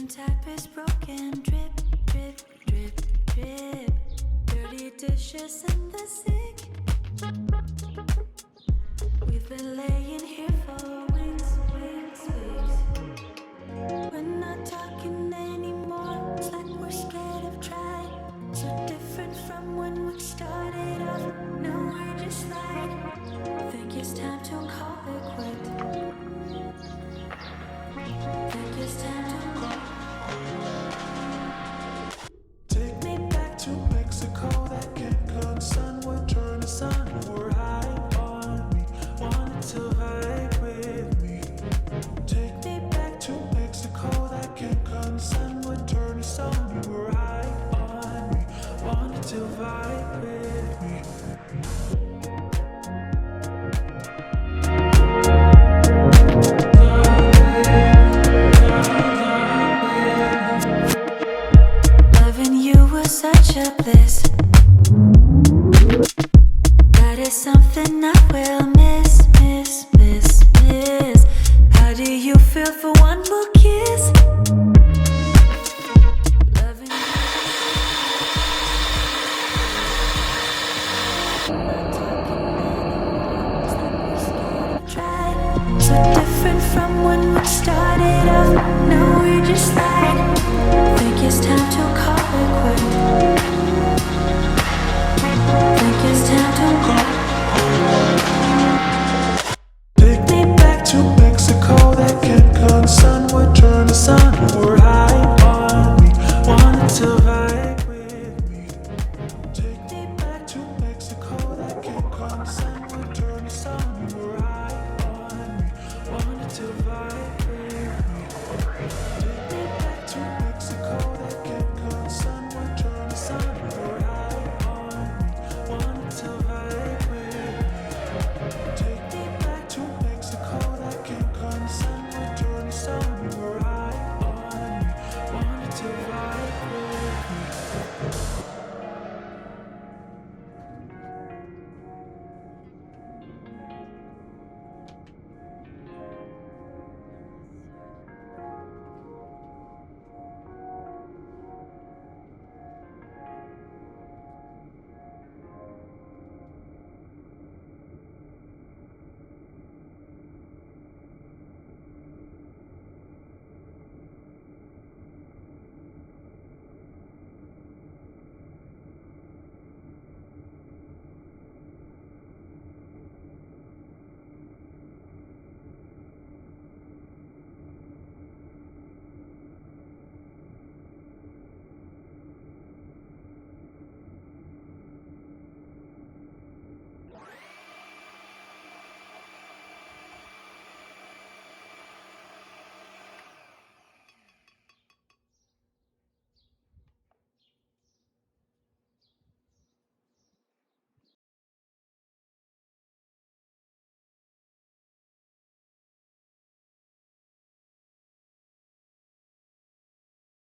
When tap is broken, drip, drip, drip, drip. Dirty dishes in the sink. We've been laying here for weeks, weeks, weeks. We're not talking anymore. It's like we're scared of trying. So different from when we started off. Now we're just like, think it's time to call it quit. Think it's time to call. Take me back to Mexico. That Cancun sun would turn the sun. You were high on me, wanted to vibe with me. Take me back to Mexico. That Cancun sun would turn the sun. You were high on me, wanted to vibe with me. Loving you was such a bliss.